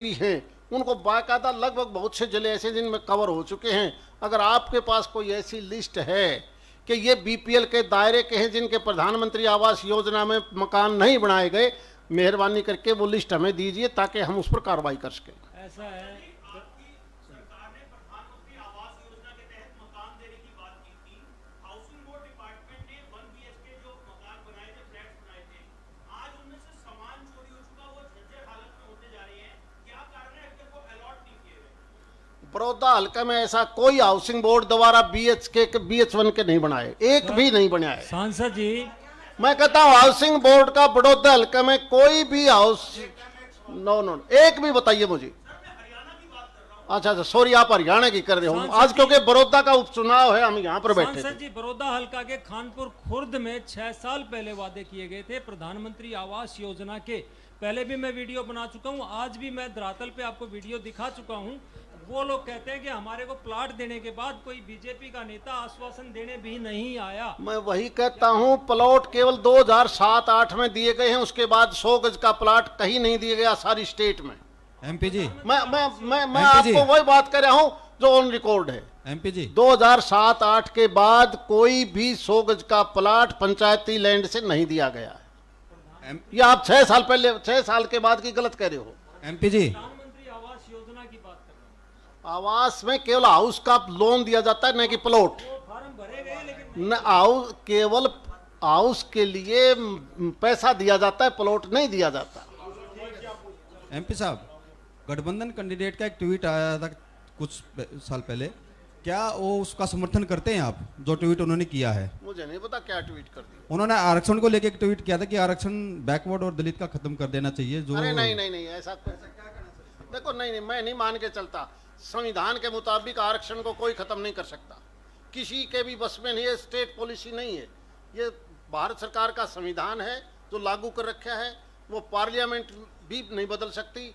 भी हैं उनको बाकायदा लगभग बहुत से जिले ऐसे जिनमें कवर हो चुके हैं। अगर आपके पास कोई ऐसी लिस्ट है कि ये बीपीएल के दायरे के हैं जिनके प्रधानमंत्री आवास योजना में मकान नहीं बनाए गए, मेहरबानी करके वो लिस्ट हमें दीजिए ताकि हम उस पर कार्रवाई कर सकें। ऐसा है बड़ौदा हल्का में ऐसा कोई हाउसिंग बोर्ड द्वारा BH1 के नहीं बनाए, एक भी नहीं बनाए। सांसद जी, मैं कहता हूं हाउसिंग बोर्ड का बड़ौदा हल्का में कोई भी हाउस नो एक भी बताइए मुझे। अच्छा, सॉरी, आप हरियाणा की कर रहे हो आज, क्योंकि बड़ौदा का उपचुनाव है, हम यहाँ पर बैठे सांसद जी, बड़ौदा हल्का के खानपुर खुर्द में 6 साल पहले वादे किए गए थे प्रधानमंत्री आवास योजना के। पहले भी मैं वीडियो बना चुका हूं, आज भी मैं धरातल पे आपको वीडियो दिखा चुका हूं। वो लोग कहते हैं कि हमारे को प्लाट देने के बाद कोई बीजेपी का नेता आश्वासन देने भी नहीं आया। मैं वही कहता हूं, प्लॉट केवल 2007-8 में दिए गए हैं, उसके बाद 100 गज का प्लाट कहीं नहीं दिया गया सारी स्टेट में। एमपी जी, मैं आपको वही बात कर रहा हूं जो ऑन रिकॉर्ड है। एमपी जी, 2007-8 के बाद कोई भी 100 गज का प्लाट पंचायती लैंड से नहीं दिया गया है। ये आप 6 साल के बाद की गलत कह रहे हो। एमपी जी, प्रधानमंत्री आवास योजना की बात कर रहा हूं। आवास में केवल हाउस का लोन दिया जाता है, न कि प्लॉट। फॉर्म भरे गए लेकिन न हाउस, केवल हाउस के लिए पैसा दिया जाता है, प्लॉट नहीं दिया जाता। एमपी साहब, गठबंधन कैंडिडेट का एक ट्वीट आया था कुछ साल पहले, क्या वो उसका समर्थन करते हैं आप, जो ट्वीट उन्होंने किया है? मुझे नहीं पता क्या ट्वीट कर दिया उन्होंने आरक्षण को लेकर एक ट्वीट किया था कि आरक्षण बैकवर्ड और दलित का खत्म कर देना चाहिए। जो अरे नहीं, ऐसा देखो, नहीं, मैं नहीं मान के चलता। संविधान के मुताबिक आरक्षण को कोई खत्म नहीं कर सकता, किसी के भी बस में नहीं है, स्टेट पॉलिसी नहीं है। ये भारत सरकार का संविधान है जो लागू कर रखा है, वो पार्लियामेंट भी नहीं बदल सकती,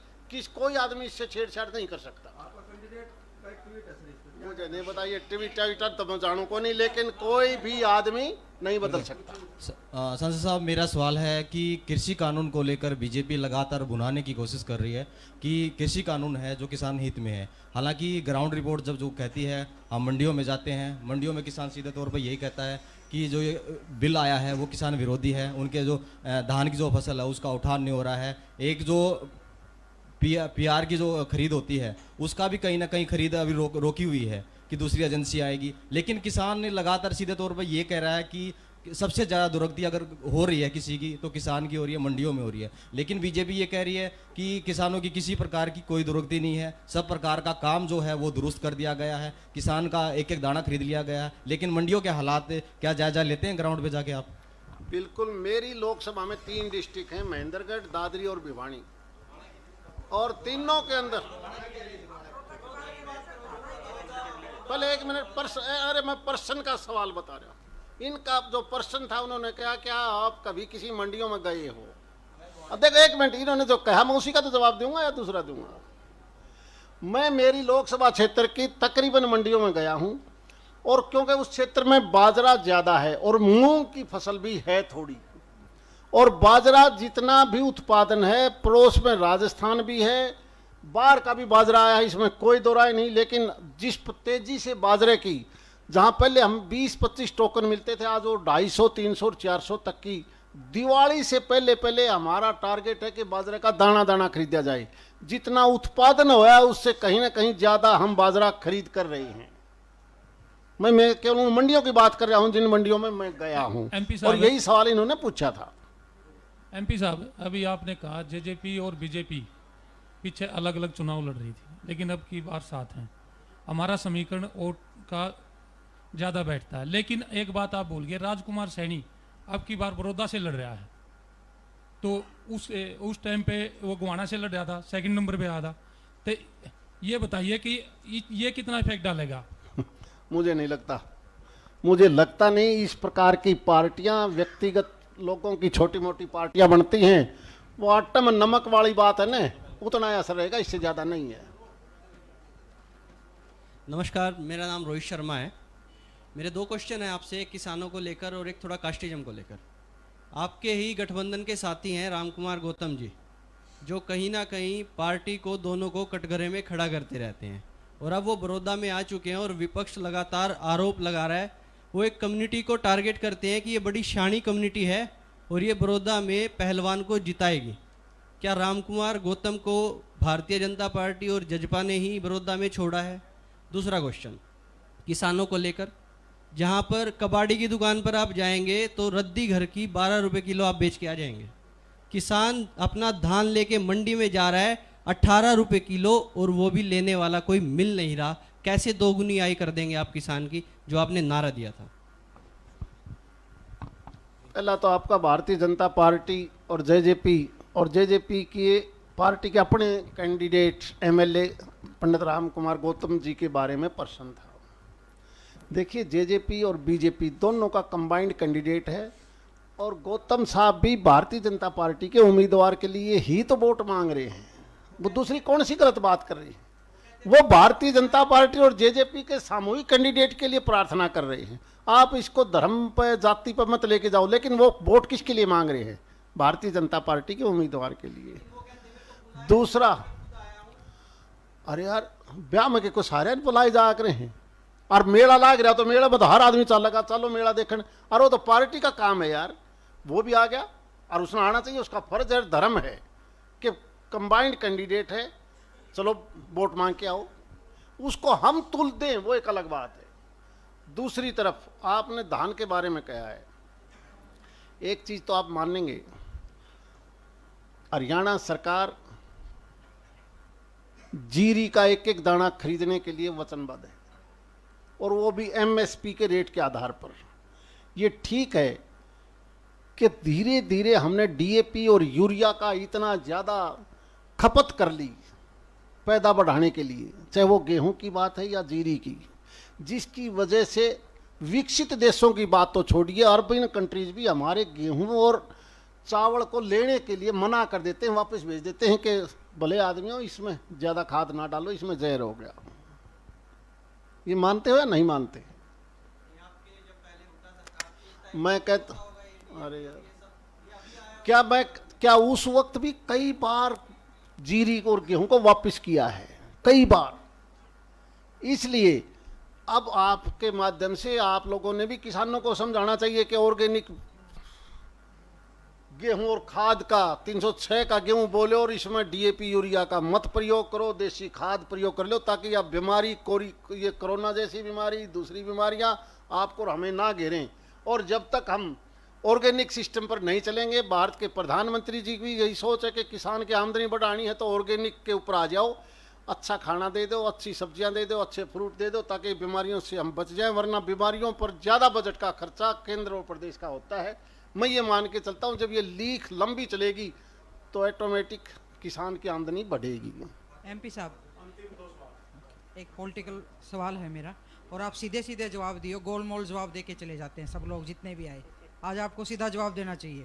कोई आदमी इससे छेड़छाड़ नहीं कर सकता। मुझे नहीं पता ये ट्विटर तो मैं जानू को नहीं, लेकिन कोई भी आदमी नहीं बदल सकता। संसद साहब, मेरा सवाल है कि कृषि कानून को लेकर बीजेपी लगातार भुनाने की कोशिश कर रही है कि कृषि कानून है जो किसान हित में है। हालांकि ग्राउंड रिपोर्ट जब जो कहती है, हम मंडियों में जाते हैं, मंडियों में किसान सीधे तौर पर यही कहता है कि जो ये बिल आया है वो किसान विरोधी है। उनके जो धान की जो फसल है उसका उठान नहीं हो रहा है। एक जो पीआर की जो खरीद होती है उसका भी कहीं ना कहीं खरीद अभी रोकी हुई है कि दूसरी एजेंसी आएगी। लेकिन किसान ने लगातार सीधे तौर पर ये कह रहा है कि सबसे ज़्यादा दुर्गति अगर हो रही है किसी की तो किसान की हो रही है, मंडियों में हो रही है। लेकिन बीजेपी ये कह रही है कि किसानों की किसी प्रकार की कोई दुर्गति नहीं है, सब प्रकार का काम जो है वो दुरुस्त कर दिया गया है, किसान का एक एक दाना खरीद लिया गया है। लेकिन मंडियों के हालात क्या जायजा लेते हैं ग्राउंड पे जाके आप? बिल्कुल, मेरी लोकसभा में 3 डिस्ट्रिक्ट हैं, महेंद्रगढ़, दादरी और भिवानी, और तीनों के अंदर पहले 1 मिनट अरे मैं पर्सन का सवाल बता रहा हूँ। इनका जो पर्सन था उन्होंने कहा क्या आप कभी किसी मंडियों में गए हो? अब देखो 1 मिनट, इन्होंने जो कहा मैं उसी का तो जवाब दूंगा या दूसरा दूंगा। मैं मेरी लोकसभा क्षेत्र की तकरीबन मंडियों में गया हूं, और क्योंकि उस क्षेत्र में बाजरा ज्यादा है और मूंग की फसल भी है थोड़ी, और बाजरा जितना भी उत्पादन है, पड़ोस में राजस्थान भी है, बाहर का भी बाजरा आया है, इसमें कोई दो राय नहीं। लेकिन जिस तेजी से बाजरे की, जहां पहले हम 20-25 टोकन मिलते थे, आज वो 250, 300 और 400 तक की। दिवाली से पहले हमारा टारगेट है कि बाजरे का दाना दाना खरीदा जाए। जितना उत्पादन हुआ है उससे कहीं ना कहीं ज्यादा हम बाजरा खरीद कर रहे हैं। मैं केवल मंडियों की बात कर रहा हूं जिन मंडियों में मैं गया हूं, और यही सवाल इन्होंने पूछा था। एमपी साहब, अभी आपने कहा जेजेपी और बीजेपी पीछे अलग अलग चुनाव लड़ रही थी, लेकिन अब की बार साथ हैं। हमारा समीकरण वोट का ज़्यादा बैठता है। लेकिन एक बात आप भूल गए, राजकुमार सैनी अब की बार बड़ौदा से लड़ रहा है, तो उस टाइम पे वो गोवाना से लड़ रहा था, 2nd नंबर पे आया था। तो ये बताइए कि ये कितना इफेक्ट डालेगा? मुझे नहीं लगता, मुझे लगता नहीं। इस प्रकार की पार्टियां, व्यक्तिगत लोगों की छोटी मोटी पार्टियां बनती हैं, वो आटे में नमक वाली बात है ना, उतना असर रहेगा, इससे ज़्यादा नहीं है। नमस्कार, मेरा नाम रोहित शर्मा है। मेरे 2 क्वेश्चन हैं आपसे, एक किसानों को लेकर और एक थोड़ा कास्टिज्म को लेकर। आपके ही गठबंधन के साथी हैं रामकुमार गौतम जी, जो कहीं ना कहीं पार्टी को दोनों को कटघरे में खड़ा करते रहते हैं। और अब वो बड़ौदा में आ चुके हैं और विपक्ष लगातार आरोप लगा रहा है, वो एक कम्युनिटी को टारगेट करते हैं कि ये बड़ी शानी कम्युनिटी है और ये बड़ौदा में पहलवान को जिताएगी। क्या रामकुमार गौतम को भारतीय जनता पार्टी और जजपा ने ही बड़ौदा में छोड़ा है? दूसरा क्वेश्चन किसानों को लेकर, जहाँ पर कबाड़ी की दुकान पर आप जाएंगे तो रद्दी घर की 12 रुपये किलो आप बेच के आ जाएंगे। किसान अपना धान लेके मंडी में जा रहा है 18 रुपये किलो, और वो भी लेने वाला कोई मिल नहीं रहा। कैसे दोगुनी आय कर देंगे आप किसान की, जो आपने नारा दिया था? पहला तो आपका भारतीय जनता पार्टी और जेजेपी की पार्टी के अपने कैंडिडेट एमएलए पंडित राम कुमार गौतम जी के बारे में प्रश्न था। देखिए, जेजेपी और बीजेपी दोनों का कंबाइंड कैंडिडेट है, और गौतम साहब भी भारतीय जनता पार्टी के उम्मीदवार के लिए ही तो वोट मांग रहे हैं। वो दूसरी कौन सी गलत बात कर रही है? वो भारतीय जनता पार्टी और जेजेपी के सामूहिक कैंडिडेट के लिए प्रार्थना कर रहे हैं। आप इसको धर्म पर, जाति पर मत लेके जाओ, लेकिन वो वोट किसके लिए मांग रहे हैं? भारतीय जनता पार्टी के उम्मीदवार के लिए। दूसरा, अरे यार, ब्याह में के कुछ सारे बुलाए जा रहे हैं और मेला लाग रहा, तो मेला में तो हर आदमी चल लगा, चलो मेला देखने। अरे वो तो पार्टी का काम है यार, वो भी आ गया और उसने आना चाहिए, उसका फर्ज है, धर्म है कि कंबाइंड कैंडिडेट है, चलो वोट मांग के आओ। उसको हम तुल दें वो एक अलग बात है। दूसरी तरफ आपने धान के बारे में कहा है, एक चीज तो आप मानेंगे, हरियाणा सरकार जीरी का एक एक दाना खरीदने के लिए वचनबद्ध है, और वो भी एमएसपी के रेट के आधार पर। ये ठीक है कि धीरे धीरे हमने डीएपी और यूरिया का इतना ज़्यादा खपत कर ली पैदा बढ़ाने के लिए, चाहे वो गेहूं की बात है या जीरी की, जिसकी वजह से विकसित देशों की बात तो छोड़िए, अर्बन कंट्रीज भी हमारे गेहूं और चावल को लेने के लिए मना कर देते हैं, वापस भेज देते हैं कि भले आदमियों इसमें ज़्यादा खाद ना डालो, इसमें जहर हो गया। ये मानते हो या नहीं मानते? मैं कहता, अरे यार, क्या उस वक्त भी कई बार जीरी और गेहूं को वापस किया है, कई बार। इसलिए अब आपके माध्यम से आप लोगों ने भी किसानों को समझाना चाहिए कि ऑर्गेनिक गेहूं और खाद का 306 का गेहूं बोले और इसमें डीएपी यूरिया का मत प्रयोग करो, देसी खाद प्रयोग कर लो, ताकि आप बीमारी ये कोरोना जैसी बीमारी, दूसरी बीमारियां आपको और हमें ना घेरें। और जब तक हम ऑर्गेनिक सिस्टम पर नहीं चलेंगे, भारत के प्रधानमंत्री जी की यही सोच है कि किसान की आमदनी बढ़ानी है तो ऑर्गेनिक के ऊपर आ जाओ, अच्छा खाना दे दो, अच्छी सब्जियां दे दो, अच्छे फ्रूट दे दो, ताकि बीमारियों से हम बच जाएं। वरना बीमारियों पर ज़्यादा बजट का खर्चा केंद्र और प्रदेश का होता है। मैं ये मान के चलता हूँ, जब ये लीक लंबी चलेगी तो ऑटोमेटिक किसान की आमदनी बढ़ेगी। एमपी साहब, एक पॉलिटिकल सवाल है मेरा, और आप सीधे सीधे जवाब दियो, गोलमोल जवाब दे के चले जाते हैं सब लोग जितने भी आए। आज आपको सीधा जवाब देना चाहिए।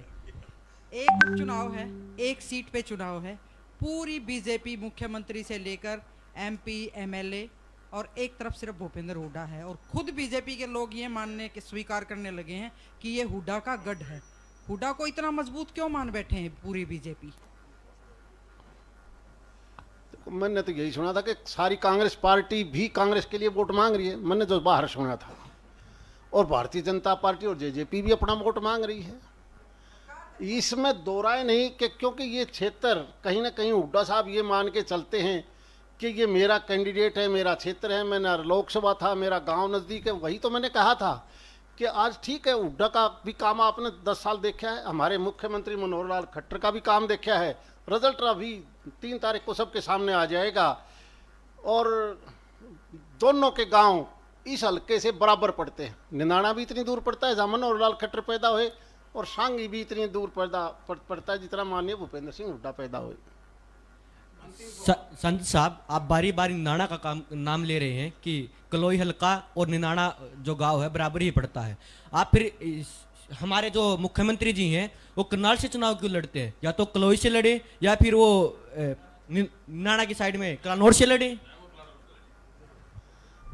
एक चुनाव है, एक सीट पे चुनाव है, पूरी बीजेपी मुख्यमंत्री से लेकर एमपी एमएलए, और एक तरफ सिर्फ भूपेंद्र हुड्डा है, और खुद बीजेपी के लोग ये मानने के स्वीकार करने लगे हैं कि ये हुड्डा का गढ़ है। हुड्डा को इतना मजबूत क्यों मान बैठे हैं पूरी बीजेपी? मैंने तो यही सुना था कि सारी कांग्रेस पार्टी भी कांग्रेस के लिए वोट मांग रही है, मैंने जो बाहर सुना था, और भारतीय जनता पार्टी और जेजेपी भी अपना वोट मांग रही है। इसमें दो राय नहीं कि क्योंकि ये क्षेत्र कहीं ना कहीं हुड्डा साहब ये मान के चलते हैं कि ये मेरा कैंडिडेट है, मेरा क्षेत्र है, मैंने लोकसभा था, मेरा गांव नज़दीक है। वही तो मैंने कहा था कि आज ठीक है, हुड्डा का भी काम आपने 10 साल देखा है, हमारे मुख्यमंत्री मनोहर लाल खट्टर का भी काम देखा है। रिजल्ट अभी 3 तारीख को सबके सामने आ जाएगा, और दोनों के गांव इस हल्के से बराबर पड़ते हैं। निनाणा भी इतनी दूर पड़ता है जहाँ मनोहर लाल खट्टर पैदा हुए, और सांगी भी इतनी दूर पड़ता है जितना माननीय भूपेंद्र सिंह हुड्डा पैदा हुए। संत साहब, आप बारी बारी निनाणा का नाम ले रहे हैं कि कलोई हल्का और निनाणा जो गांव है बराबर ही पड़ता है। आप फिर हमारे जो मुख्यमंत्री जी हैं वो करनाल से चुनाव क्यों लड़ते हैं? या तो कलोई से लड़े, या फिर वो निनाणा की साइड में कलानौर से लड़े।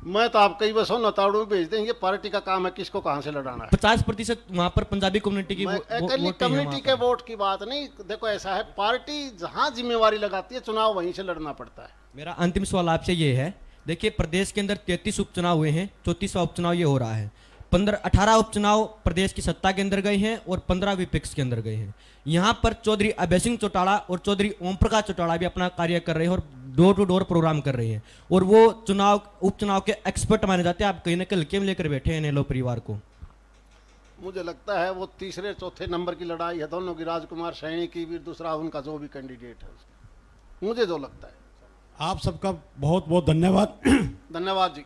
मैं तो आप कई बसों नताड़ू में भेज देंगे, पार्टी का काम है किसको कहाँ से लड़ाना है। 50% वहाँ पर पंजाबी कम्युनिटी की वोटें हैं कम्युनिटी वहाँ के पर। वोट की बात नहीं, देखो ऐसा है, पार्टी जहाँ जिम्मेवारी लगाती है चुनाव वहीं से लड़ना पड़ता है। मेरा अंतिम सवाल आपसे ये है, देखिए प्रदेश के अंदर 33 उपचुनाव हुए हैं, 34वां उपचुनाव ये हो रहा है। 18 उपचुनाव प्रदेश की सत्ता के अंदर गए हैं और 15 विपक्ष के अंदर गए हैं। यहाँ पर चौधरी अभय सिंह चौटाला और चौधरी ओम प्रकाश चौटाला भी अपना कार्य कर रहे हैं और डोर टू डोर प्रोग्राम कर रहे हैं, और वो उपचुनाव के एक्सपर्ट माने जाते हैं। आप कहीं ना कहीं हल्के में लेकर बैठे हैं नेहलो परिवार को। मुझे लगता है वो तीसरे चौथे नंबर की लड़ाई है दोनों की, राजकुमार सैनी की भी, दूसरा उनका जो भी कैंडिडेट है उसका। मुझे जो लगता है। आप सबका बहुत बहुत धन्यवाद। धन्यवाद जी।